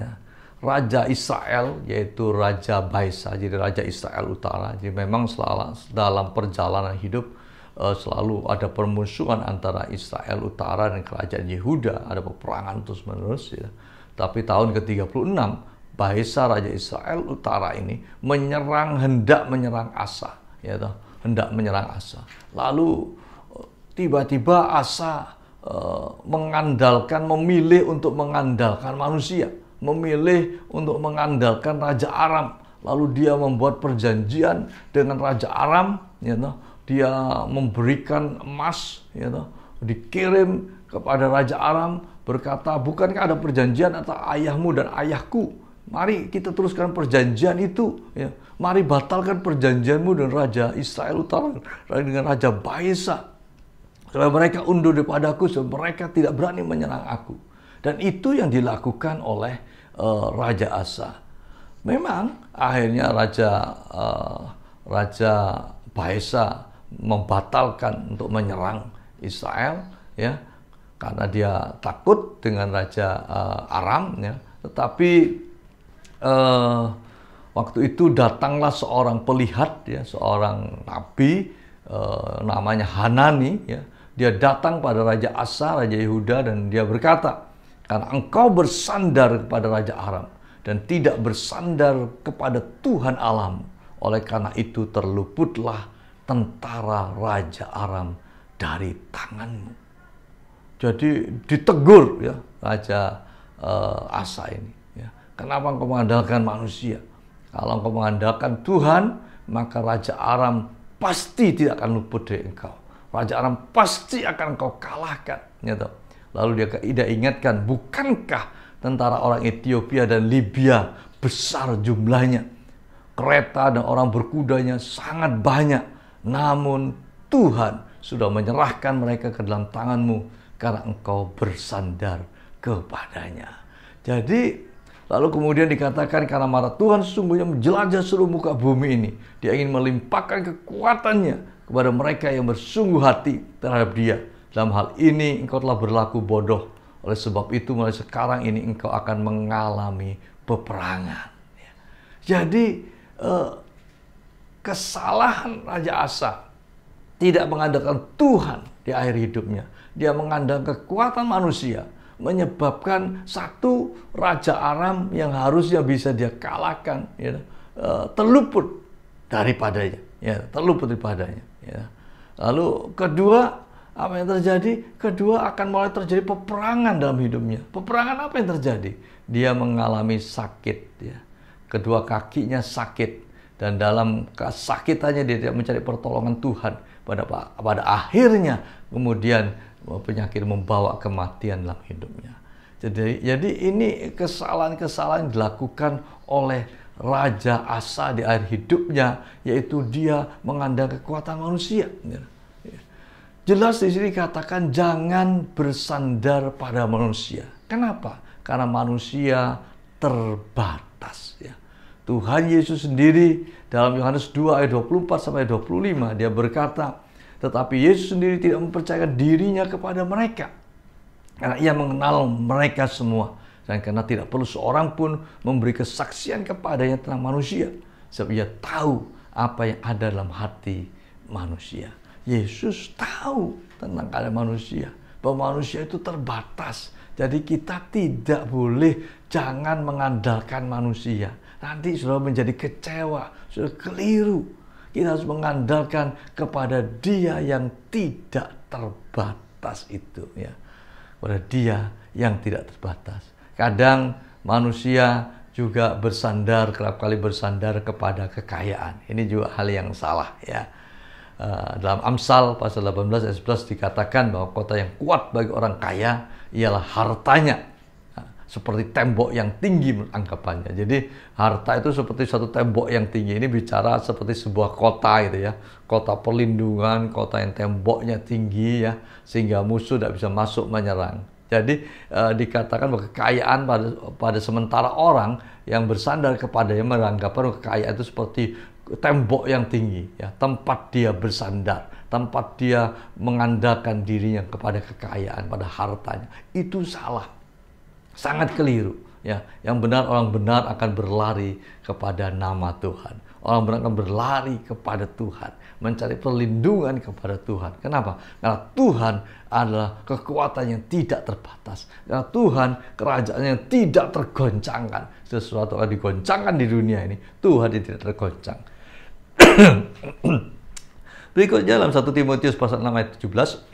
ya, Raja Israel, yaitu Raja Baisa, jadi Raja Israel Utara. Jadi memang selalu dalam perjalanan hidup selalu ada permusuhan antara Israel Utara dan kerajaan Yehuda. Ada peperangan terus-menerus, ya. Tapi tahun ke-36, Baisa Raja Israel Utara ini hendak menyerang Asa, ya toh, hendak menyerang Asa. Lalu tiba-tiba Asa memilih untuk mengandalkan manusia, memilih untuk mengandalkan Raja Aram. Lalu dia membuat perjanjian dengan Raja Aram, ya toh. Dia memberikan emas, ya toh, dikirim kepada Raja Aram, berkata, bukankah ada perjanjian antara ayahmu dan ayahku? Mari kita teruskan perjanjian itu, ya. Mari batalkan perjanjianmu dengan Raja Israel Utara, dengan Raja Baisa, supaya mereka undur daripadaku, supaya mereka tidak berani menyerang aku. Dan itu yang dilakukan oleh Raja Asa. Memang akhirnya Raja Baisa membatalkan untuk menyerang Israel, ya, karena dia takut dengan Raja Aram, ya. Tetapi waktu itu datanglah seorang pelihat, ya, seorang nabi, namanya Hanani, ya. Dia datang pada Raja Asa, Raja Yehuda, dan dia berkata, karena engkau bersandar kepada Raja Aram dan tidak bersandar kepada Tuhan Allahmu, oleh karena itu terluputlah tentara Raja Aram dari tanganmu. Jadi ditegur, ya, Raja Asa ini, ya. Kenapa engkau mengandalkan manusia? Kalau engkau mengandalkan Tuhan, maka Raja Aram pasti tidak akan luput dari engkau. Raja Aram pasti akan engkau kalahkan, ya toh. Lalu dia ingatkan, bukankah tentara orang Ethiopia dan Libya besar jumlahnya, kereta dan orang berkudanya sangat banyak, namun Tuhan sudah menyerahkan mereka ke dalam tanganmu karena engkau bersandar kepadanya. Jadi lalu kemudian dikatakan, karena marah Tuhan sesungguhnya menjelajah seluruh muka bumi ini, dia ingin melimpahkan kekuatannya kepada mereka yang bersungguh hati terhadap dia. Dalam hal ini engkau telah berlaku bodoh, oleh sebab itu mulai sekarang ini engkau akan mengalami peperangan. Jadi kesalahan Raja Asa tidak mengandalkan Tuhan di akhir hidupnya. Dia mengandalkan kekuatan manusia, menyebabkan satu Raja Aram yang harusnya bisa dia kalahkan, ya, terluput daripadanya, ya, terluput daripadanya. Ya. Lalu kedua, apa yang terjadi? Kedua akan mulai terjadi peperangan dalam hidupnya. Peperangan apa yang terjadi? Dia mengalami sakit, ya. Kedua kakinya sakit, dan dalam kesakitannya dia tidak mencari pertolongan Tuhan. Pada akhirnya kemudian penyakit membawa kematian dalam hidupnya. Jadi ini kesalahan-kesalahan dilakukan oleh Raja Asa di akhir hidupnya, yaitu dia mengandalkan kekuatan manusia. Jelas di sini katakan jangan bersandar pada manusia. Kenapa? Karena manusia terbatas. Ya. Tuhan Yesus sendiri dalam Yohanes 2 ayat 24 sampai 25 dia berkata, tetapi Yesus sendiri tidak mempercayakan dirinya kepada mereka, karena ia mengenal mereka semua, dan karena tidak perlu seorang pun memberi kesaksian kepadanya tentang manusia, sebab ia tahu apa yang ada dalam hati manusia. Yesus tahu tentang keadaan manusia, bahwa manusia itu terbatas. Jadi kita tidak boleh jangan mengandalkan manusia. Nanti sudah menjadi kecewa, sudah keliru. Kita harus mengandalkan kepada Dia yang tidak terbatas itu, ya. Pada Dia yang tidak terbatas. Kadang manusia juga kerap kali bersandar kepada kekayaan. Ini juga hal yang salah, ya. Dalam Amsal pasal 18 ayat 11 dikatakan bahwa kota yang kuat bagi orang kaya ialah hartanya, seperti tembok yang tinggi anggapannya. Jadi harta itu seperti satu tembok yang tinggi. Ini bicara seperti sebuah kota gitu, ya. Kota perlindungan, kota yang temboknya tinggi, ya, sehingga musuh tidak bisa masuk menyerang. Jadi dikatakan bahwa kekayaan pada sementara orang yang bersandar kepadanya beranggapan kekayaan itu seperti tembok yang tinggi, ya, tempat dia bersandar, tempat dia mengandalkan dirinya kepada kekayaan, pada hartanya. Itu salah, sangat keliru, ya. Yang benar, orang benar akan berlari kepada nama Tuhan. Orang benar akan berlari kepada Tuhan, mencari perlindungan kepada Tuhan. Kenapa? Karena Tuhan adalah kekuatan yang tidak terbatas. Karena Tuhan kerajaan yang tidak tergoncangkan. Sesuatu yang digoncangkan di dunia ini, Tuhan yang tidak tergoncang. Berikutnya dalam 1 Timotius pasal 6 ayat 17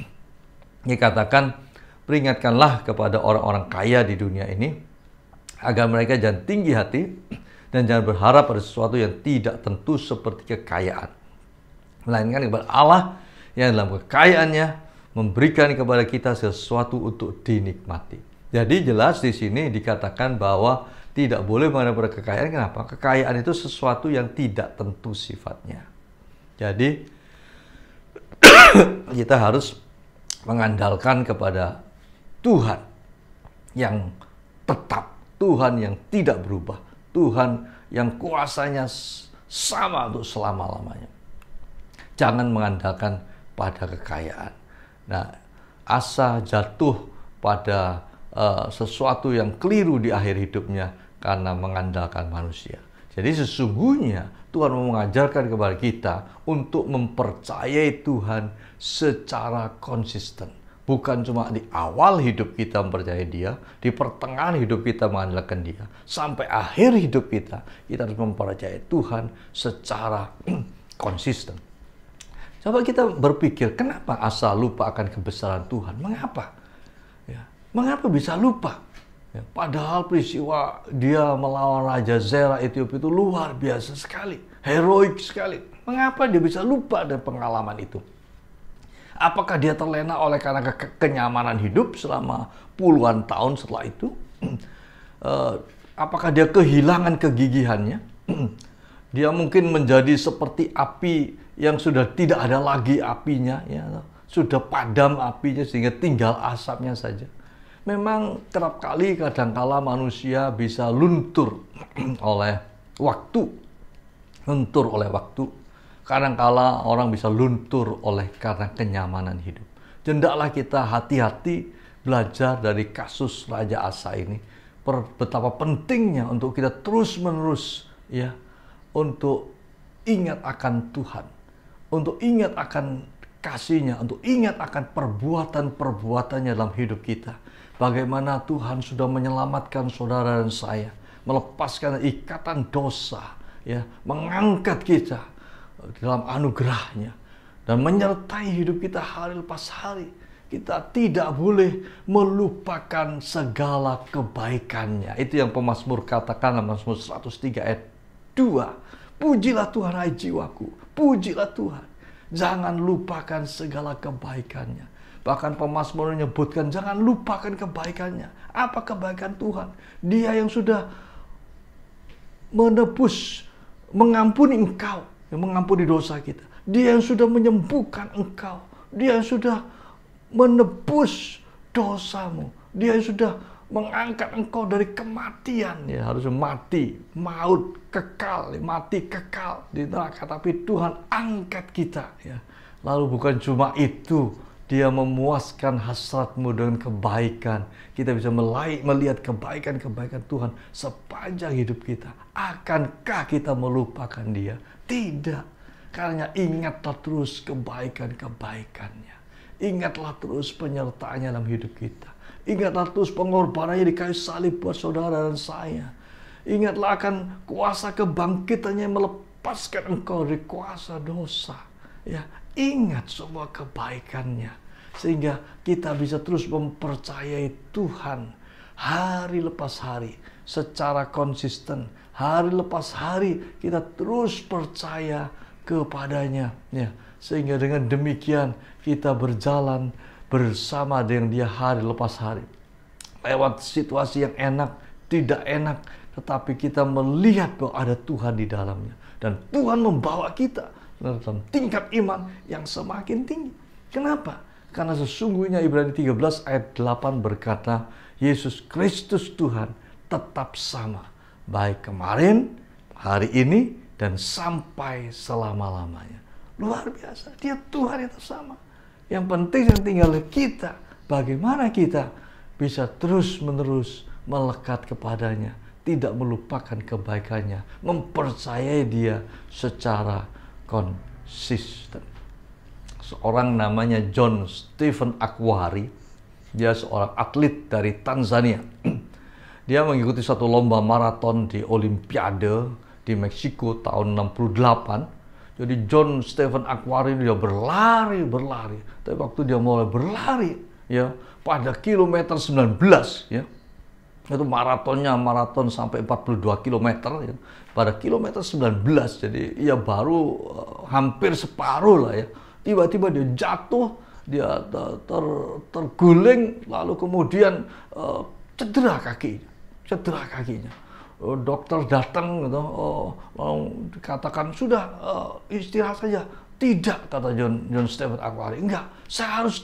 dikatakan, peringatkanlah kepada orang-orang kaya di dunia ini agar mereka jangan tinggi hati dan jangan berharap pada sesuatu yang tidak tentu seperti kekayaan, melainkan kepada Allah yang dalam kekayaannya memberikan kepada kita sesuatu untuk dinikmati. Jadi jelas di sini dikatakan bahwa tidak boleh menghadap pada kekayaan. Kenapa? Kekayaan itu sesuatu yang tidak tentu sifatnya. Jadi kita harus mengandalkan kepada Tuhan yang tetap, Tuhan yang tidak berubah, Tuhan yang kuasanya sama untuk selama-lamanya. Jangan mengandalkan pada kekayaan. Nah, Asa jatuh pada sesuatu yang keliru di akhir hidupnya karena mengandalkan manusia. Jadi sesungguhnya Tuhan mau mengajarkan kepada kita untuk mempercayai Tuhan secara konsisten. Bukan cuma di awal hidup kita mempercayai Dia, di pertengahan hidup kita mengandalkan Dia, sampai akhir hidup kita harus mempercayai Tuhan secara konsisten. Coba kita berpikir, kenapa Asa lupa akan kebesaran Tuhan? Mengapa? Ya, mengapa bisa lupa? Ya, padahal peristiwa dia melawan Raja Zerah Ethiopia itu luar biasa sekali, heroik sekali. Mengapa dia bisa lupa dari pengalaman itu? Apakah dia terlena oleh karena kenyamanan hidup selama puluhan tahun setelah itu? Apakah dia kehilangan kegigihannya? Dia mungkin menjadi seperti api yang sudah tidak ada lagi apinya, ya, sudah padam apinya sehingga tinggal asapnya saja. Memang kerap kali kadangkala manusia bisa luntur oleh waktu. Kadangkala orang bisa luntur karena kenyamanan hidup. Hendaklah kita hati-hati belajar dari kasus Raja Asa ini. Betapa pentingnya untuk kita terus-menerus, ya, untuk ingat akan Tuhan, untuk ingat akan kasih-Nya, untuk ingat akan perbuatan-perbuatannya dalam hidup kita. Bagaimana Tuhan sudah menyelamatkan saudara dan saya, melepaskan ikatan dosa, ya, mengangkat kita dalam anugerah-Nya dan menyertai hidup kita hari lepas hari. Kita tidak boleh melupakan segala kebaikan-Nya. Itu yang pemazmur katakan dalam Mazmur 103 ayat 2. Pujilah Tuhan hai jiwaku, pujilah Tuhan. Jangan lupakan segala kebaikan-Nya. Bahkan pemazmur menyebutkan jangan lupakan kebaikan-Nya. Apa kebaikan Tuhan? Dia yang sudah menebus, mengampuni engkau, yang mengampuni dosa kita. Dia yang sudah menyembuhkan engkau. Dia yang sudah menebus dosamu. Dia yang sudah mengangkat engkau dari kematian. Ya, harus mati, maut kekal, mati kekal di neraka. Tapi Tuhan angkat kita. Ya. Lalu bukan cuma itu, Dia memuaskan hasratmu dengan kebaikan. Kita bisa melihat kebaikan-kebaikan Tuhan sepanjang hidup kita. Akankah kita melupakan Dia? Tidak. Karena ingatlah terus kebaikan-kebaikan-Nya. Ingatlah terus penyertaannya dalam hidup kita. Ingatlah terus pengorbanannya di kayu salib buat saudara dan saya. Ingatlah akan kuasa kebangkitannya yang melepaskan engkau dari kuasa dosa. Ya, ingat semua kebaikannya. Sehingga kita bisa terus mempercayai Tuhan hari lepas hari secara konsisten. Hari lepas hari kita terus percaya kepadanya. Ya, sehingga dengan demikian kita berjalan bersama dengan Dia hari lepas hari. Lewat situasi yang enak, tidak enak, tetapi kita melihat bahwa ada Tuhan di dalamnya. Dan Tuhan membawa kita dalam tingkat iman yang semakin tinggi. Kenapa? Karena sesungguhnya Ibrani 13 ayat 8 berkata, Yesus Kristus Tuhan tetap sama. Baik kemarin, hari ini, dan sampai selama-lamanya. Luar biasa, Dia Tuhan yang sama. Yang penting yang tinggal kita, bagaimana kita bisa terus-menerus melekat kepadanya, tidak melupakan kebaikannya, mempercayai Dia secara konsisten. Seorang namanya John Stephen Akhwari, dia seorang atlet dari Tanzania. Dia mengikuti satu lomba maraton di Olimpiade di Meksiko tahun 68. Jadi John Stephen Akhwari dia berlari. Tapi waktu dia mulai berlari, ya, pada kilometer 19, ya, itu maraton sampai 42 km, ya. Pada kilometer 19, jadi ia baru hampir separuh lah, ya. Tiba-tiba dia jatuh, dia terguling, lalu kemudian cedera kakinya. Dokter datang, gitu, katakan sudah istirahat saja. Tidak, kata John Stephen Akhwari. Enggak, saya harus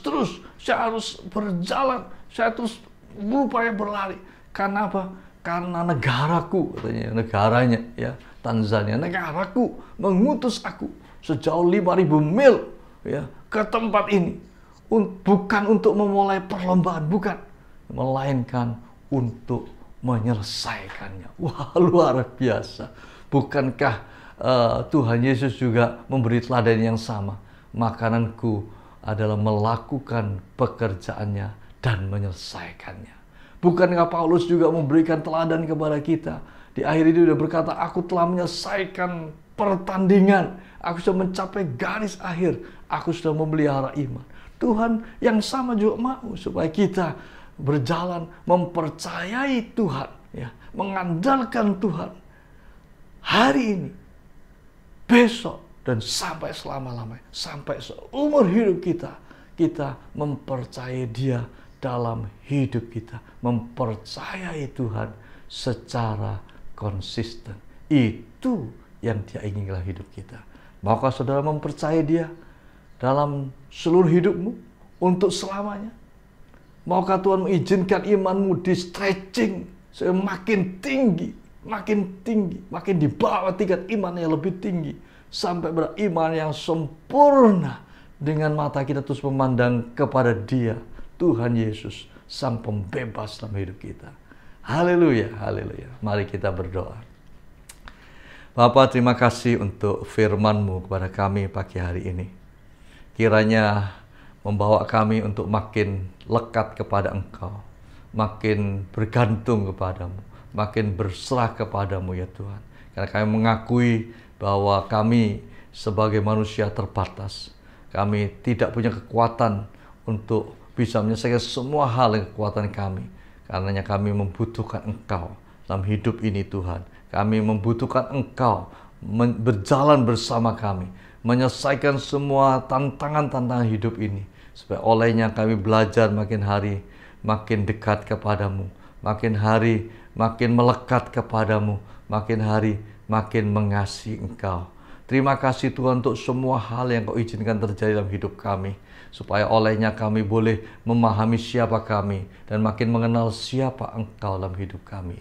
berjalan, saya terus berupaya berlari. Karena apa? Karena negaraku, katanya, negaranya, ya, Tanzania, negaraku mengutus aku sejauh 5.000 mil, ya, ke tempat ini, bukan untuk memulai perlombaan, bukan, melainkan untuk menyelesaikannya. Wah, luar biasa. Bukankah Tuhan Yesus juga memberi teladan yang sama? Makananku adalah melakukan pekerjaannya dan menyelesaikannya. Bukankah Paulus juga memberikan teladan kepada kita? Di akhir ini dia berkata, aku telah menyelesaikan pertandingan. Aku sudah mencapai garis akhir. Aku sudah memelihara iman. Tuhan yang sama juga mau supaya kita berjalan mempercayai Tuhan, ya, mengandalkan Tuhan hari ini, besok, dan sampai selama-lamanya, sampai seumur hidup kita mempercayai Dia dalam hidup kita, mempercayai Tuhan secara konsisten. Itu yang Dia inginkan dalam hidup kita. Maukah saudara mempercayai Dia dalam seluruh hidupmu untuk selamanya? Maukah Tuhan mengizinkan imanmu di stretching semakin tinggi, makin dibawa tingkat iman yang lebih tinggi, sampai beriman yang sempurna dengan mata kita terus memandang kepada Dia, Tuhan Yesus, Sang Pembebas dalam hidup kita. Haleluya, haleluya. Mari kita berdoa. Bapa, terima kasih untuk firman-Mu kepada kami pagi hari ini. Kiranya membawa kami untuk makin lekat kepada Engkau, makin bergantung kepadamu, makin berserah kepadamu, ya Tuhan. Karena kami mengakui bahwa kami sebagai manusia terbatas. Kami tidak punya kekuatan untuk bisa menyelesaikan semua hal dengan kekuatan kami. Karenanya kami membutuhkan Engkau dalam hidup ini Tuhan. Kami membutuhkan Engkau berjalan bersama kami, menyelesaikan semua tantangan-tantangan hidup ini. Supaya olehnya kami belajar makin hari makin dekat kepadamu, makin hari makin melekat kepadamu, makin hari makin mengasihi Engkau. Terima kasih Tuhan untuk semua hal yang Kau izinkan terjadi dalam hidup kami. Supaya olehnya kami boleh memahami siapa kami dan makin mengenal siapa Engkau dalam hidup kami.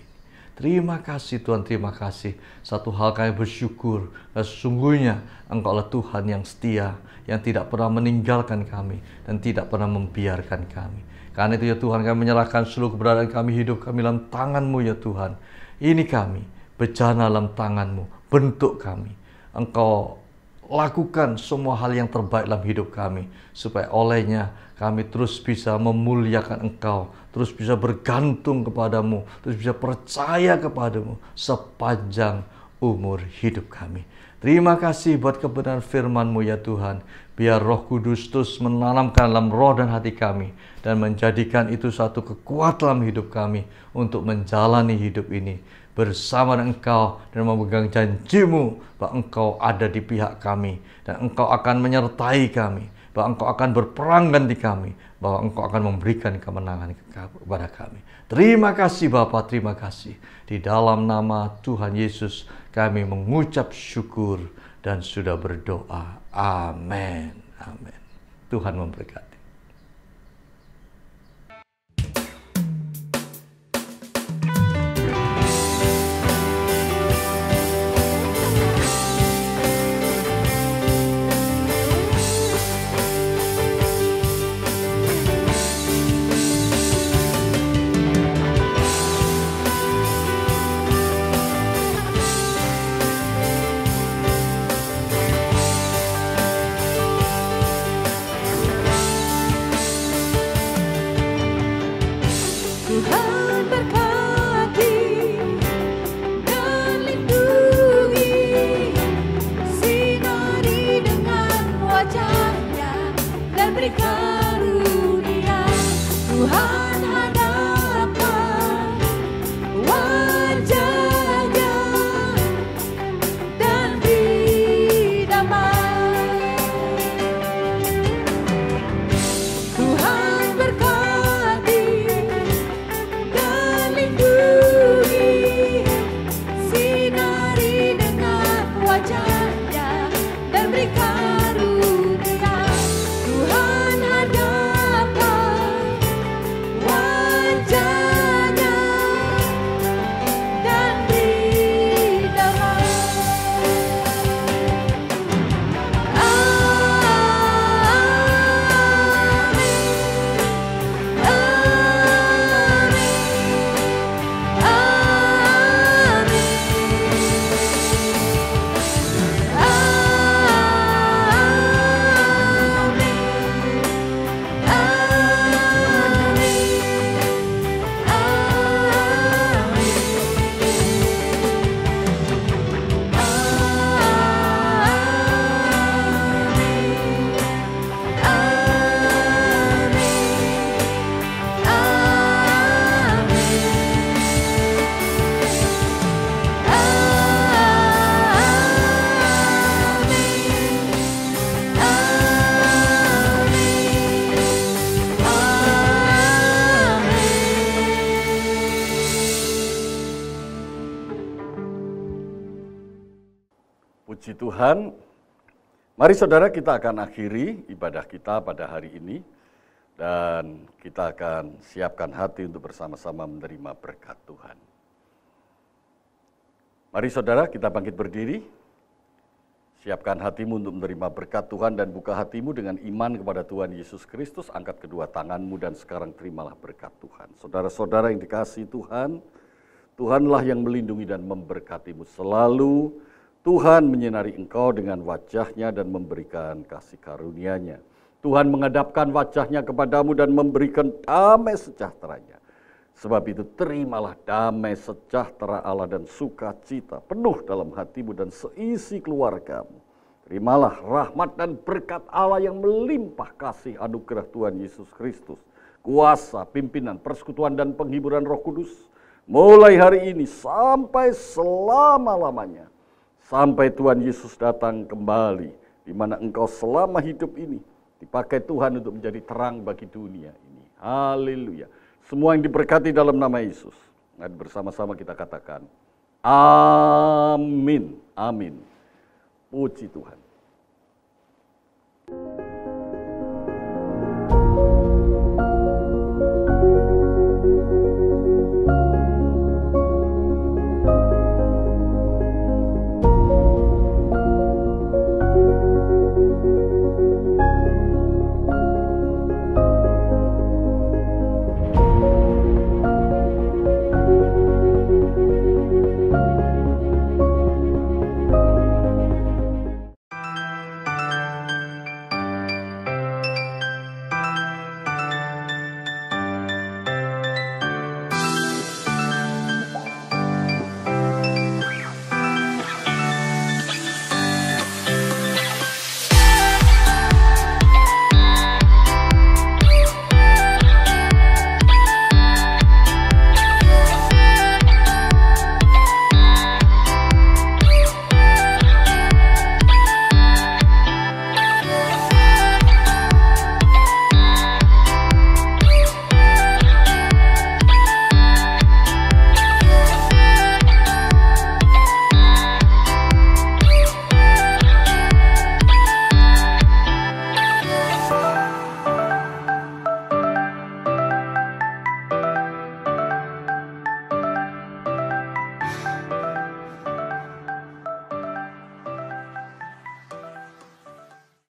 Terima kasih Tuhan, terima kasih. Satu hal kami bersyukur, sesungguhnya Engkau adalah Tuhan yang setia, yang tidak pernah meninggalkan kami dan tidak pernah membiarkan kami. Karena itu ya Tuhan, kami menyerahkan seluruh keberadaan kami, hidup kami dalam tangan-Mu ya Tuhan. Ini kami, bejana dalam tangan-Mu, bentuk kami. Engkau lakukan semua hal yang terbaik dalam hidup kami, supaya olehnya kami terus bisa memuliakan Engkau, terus bisa bergantung kepadamu, terus bisa percaya kepadamu sepanjang umur hidup kami. Terima kasih buat kebenaran firman-Mu ya Tuhan. Biar Roh Kudus terus menanamkan dalam roh dan hati kami, dan menjadikan itu satu kekuatan dalam hidup kami untuk menjalani hidup ini bersama dengan Engkau dan memegang janji-Mu bahwa Engkau ada di pihak kami dan Engkau akan menyertai kami, bahwa Engkau akan berperang ganti kami, bahwa Engkau akan memberikan kemenangan kepada kami. Terima kasih Bapa, terima kasih. Di dalam nama Tuhan Yesus kami mengucap syukur dan sudah berdoa. Amin. Amin. Tuhan memberkati. Puji Tuhan. Mari saudara, kita akan akhiri ibadah kita pada hari ini. Dan kita akan siapkan hati untuk bersama-sama menerima berkat Tuhan. Mari saudara, kita bangkit berdiri. Siapkan hatimu untuk menerima berkat Tuhan dan buka hatimu dengan iman kepada Tuhan Yesus Kristus. Angkat kedua tanganmu dan sekarang terimalah berkat Tuhan. Saudara-saudara yang dikasihi Tuhan, Tuhanlah yang melindungi dan memberkatimu selalu. Tuhan menyinari engkau dengan wajah-Nya dan memberikan kasih karunia-Nya. Tuhan menghadapkan wajah-Nya kepadamu dan memberikan damai sejahtera-Nya. Sebab itu terimalah damai sejahtera Allah dan sukacita penuh dalam hatimu dan seisi keluargamu. Terimalah rahmat dan berkat Allah yang melimpah kasih anugerah Tuhan Yesus Kristus. Kuasa, pimpinan, persekutuan dan penghiburan Roh Kudus. Mulai hari ini sampai selama-lamanya. Sampai Tuhan Yesus datang kembali. Di mana engkau selama hidup ini dipakai Tuhan untuk menjadi terang bagi dunia ini. Haleluya. Semua yang diberkati dalam nama Yesus. Mari bersama-sama kita katakan, amin, amin. Puji Tuhan.